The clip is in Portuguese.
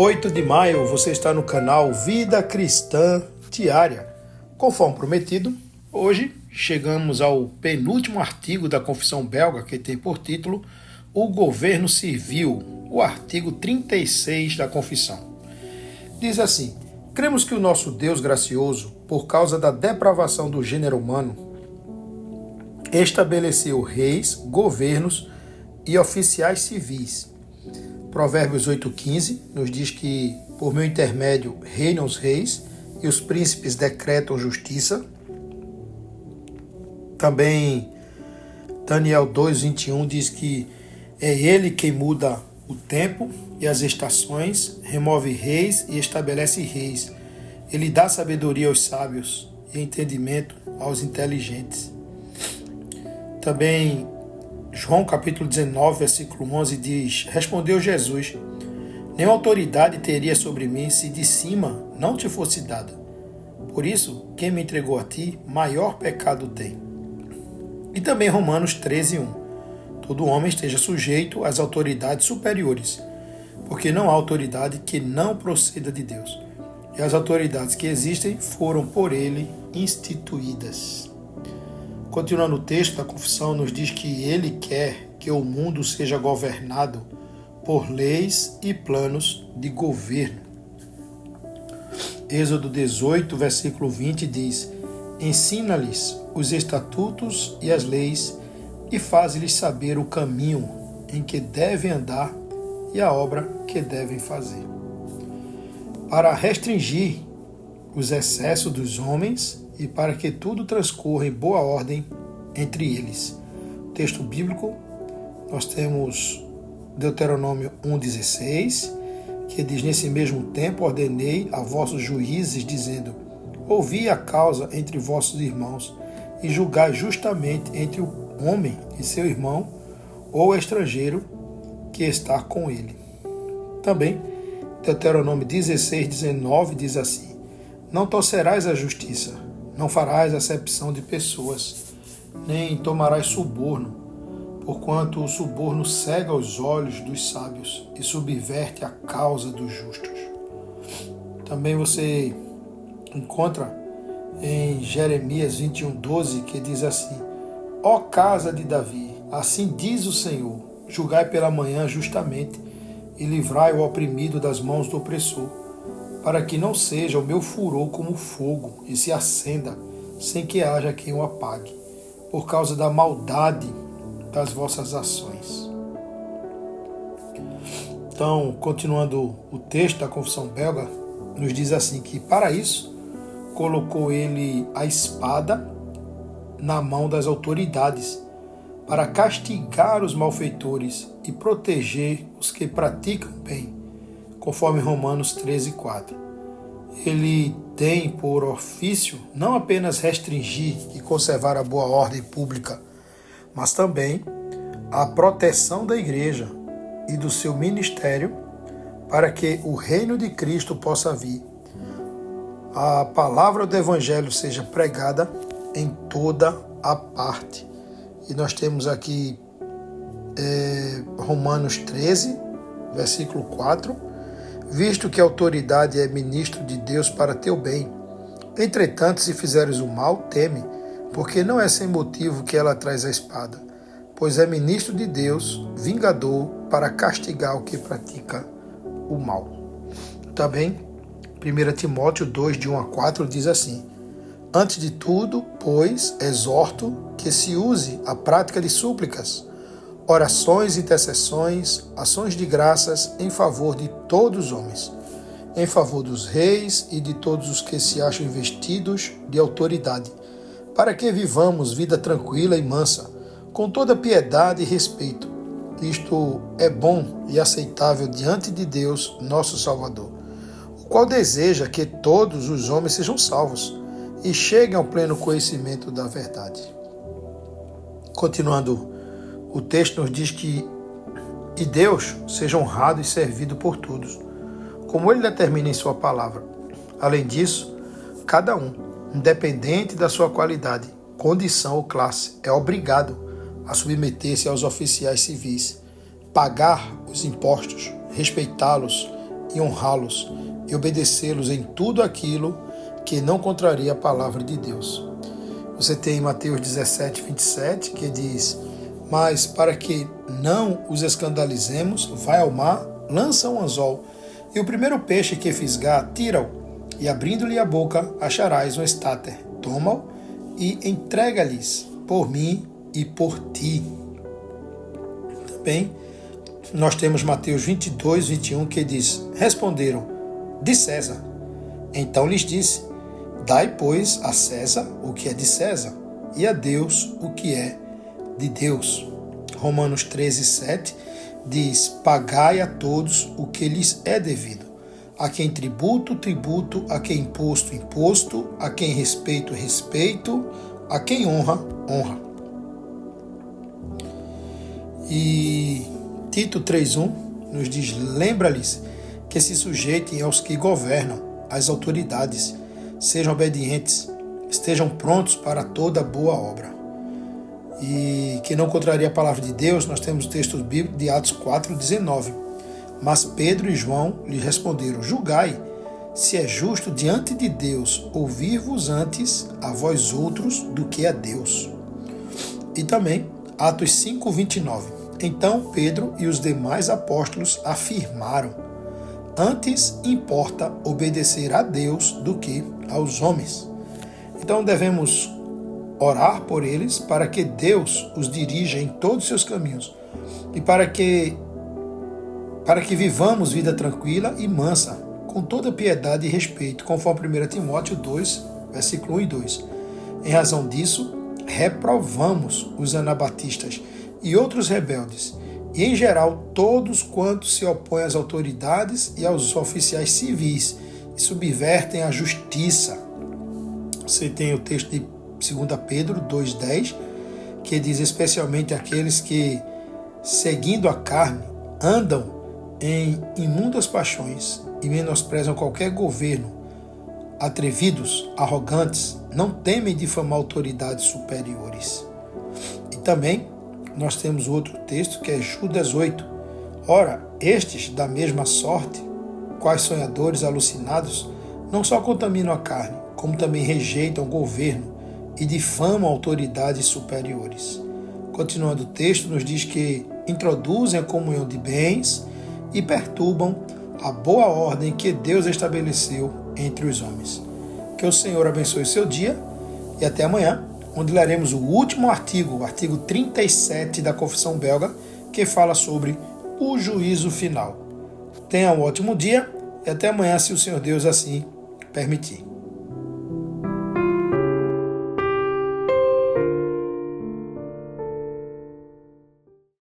8 de maio, você está no canal Vida Cristã Diária. Conforme prometido, hoje chegamos ao penúltimo artigo da Confissão Belga, que tem por título O Governo Civil, o artigo 36 da Confissão. Diz assim: cremos que o nosso Deus gracioso, por causa da depravação do gênero humano, estabeleceu reis, governos e oficiais civis. Provérbios 8,15 nos diz que, por meu intermédio, reinam os reis e os príncipes decretam justiça. Também Daniel 2,21 diz que é ele quem muda o tempo e as estações, remove reis e estabelece reis. Ele dá sabedoria aos sábios e entendimento aos inteligentes. Também João capítulo 19, versículo 11 diz: respondeu Jesus: nenhuma autoridade teria sobre mim se de cima não te fosse dada. Por isso, quem me entregou a ti, maior pecado tem. E também Romanos 13:1: todo homem esteja sujeito às autoridades superiores, porque não há autoridade que não proceda de Deus. E as autoridades que existem foram por ele instituídas. Continuando o texto da confissão, nos diz que ele quer que o mundo seja governado por leis e planos de governo. Êxodo 18, versículo 20 diz: ensina-lhes os estatutos e as leis e faz-lhes saber o caminho em que devem andar e a obra que devem fazer. Para restringir os excessos dos homens e para que tudo transcorra em boa ordem entre eles. Texto bíblico, nós temos Deuteronômio 1,16, que diz: nesse mesmo tempo ordenei a vossos juízes, dizendo: ouvi a causa entre vossos irmãos e julgai justamente entre o homem e seu irmão ou estrangeiro que está com ele. Também Deuteronômio 16:19 diz assim: não torcerás a justiça, não farás acepção de pessoas, nem tomarás suborno, porquanto o suborno cega os olhos dos sábios e subverte a causa dos justos. Também você encontra em Jeremias 21:12, que diz assim: ó casa de Davi, assim diz o Senhor, julgai pela manhã justamente e livrai o oprimido das mãos do opressor, para que não seja o meu furor como fogo e se acenda sem que haja quem o apague, por causa da maldade das vossas ações. Então, continuando o texto da Confissão Belga, nos diz assim que, para isso, colocou ele a espada na mão das autoridades, para castigar os malfeitores e proteger os que praticam bem, conforme Romanos 13:4. Ele tem por ofício não apenas restringir e conservar a boa ordem pública, mas também a proteção da igreja e do seu ministério para que o reino de Cristo possa vir. A palavra do Evangelho seja pregada em toda a parte. E nós temos aqui Romanos 13, versículo 4, visto que a autoridade é ministro de Deus para teu bem. Entretanto, se fizeres o mal, teme, porque não é sem motivo que ela traz a espada, pois é ministro de Deus, vingador, para castigar o que pratica o mal. Também, 1 Timóteo 2, de 1-4, diz assim: antes de tudo, pois, exorto que se use a prática de súplicas, orações, intercessões, ações de graças em favor de todos os homens, em favor dos reis e de todos os que se acham investidos de autoridade, para que vivamos vida tranquila e mansa, com toda piedade e respeito. Isto é bom e aceitável diante de Deus, nosso Salvador, o qual deseja que todos os homens sejam salvos e cheguem ao pleno conhecimento da verdade. Continuando, o texto nos diz que e Deus seja honrado e servido por todos, como Ele determina em sua palavra. Além disso, cada um, independente da sua qualidade, condição ou classe, é obrigado a submeter-se aos oficiais civis, pagar os impostos, respeitá-los e honrá-los e obedecê-los em tudo aquilo que não contraria a palavra de Deus. Você tem Mateus 17, 27, que diz: mas para que não os escandalizemos, vai ao mar, lança um anzol, e o primeiro peixe que fisgar, tira-o, e abrindo-lhe a boca, acharás um estáter. Toma-o e entrega-lhes por mim e por ti. Também nós temos Mateus 22, 21, que diz: responderam, de César. Então lhes disse: dai, pois, a César o que é de César, e a Deus o que é de Deus. Romanos 13, 7 diz: pagai a todos o que lhes é devido. A quem tributo, tributo, a quem imposto, imposto, a quem respeito, respeito, a quem honra, honra. E Tito 3:1 nos diz: lembra-lhes que se sujeitem aos que governam, às autoridades, sejam obedientes, estejam prontos para toda boa obra. E que não contraria a palavra de Deus, nós temos o texto bíblico de Atos 4:19. Mas Pedro e João lhe responderam: julgai se é justo diante de Deus ouvir-vos antes a vós outros do que a Deus. E também Atos 5:29. Então Pedro e os demais apóstolos afirmaram: antes importa obedecer a Deus do que aos homens. Então devemos orar por eles para que Deus os dirija em todos os seus caminhos e para que vivamos vida tranquila e mansa, com toda piedade e respeito, conforme 1 Timóteo 2, versículo 1 e 2. Em razão disso, reprovamos os anabatistas e outros rebeldes, e em geral todos quantos se opõem às autoridades e aos oficiais civis e subvertem a justiça. Você tem o texto de 2 Pedro 2,10, que diz: especialmente aqueles que, seguindo a carne, andam em imundas paixões e menosprezam qualquer governo, atrevidos, arrogantes, não temem difamar autoridades superiores. E também nós temos outro texto que é Judas 8. Ora, estes, da mesma sorte, quais sonhadores alucinados, não só contaminam a carne, como também rejeitam o governo e difamam autoridades superiores. Continuando o texto, nos diz que introduzem a comunhão de bens e perturbam a boa ordem que Deus estabeleceu entre os homens. Que o Senhor abençoe seu dia e até amanhã, onde leremos o último artigo, o artigo 37 da Confissão Belga, que fala sobre o juízo final. Tenha um ótimo dia e até amanhã, se o Senhor Deus assim permitir.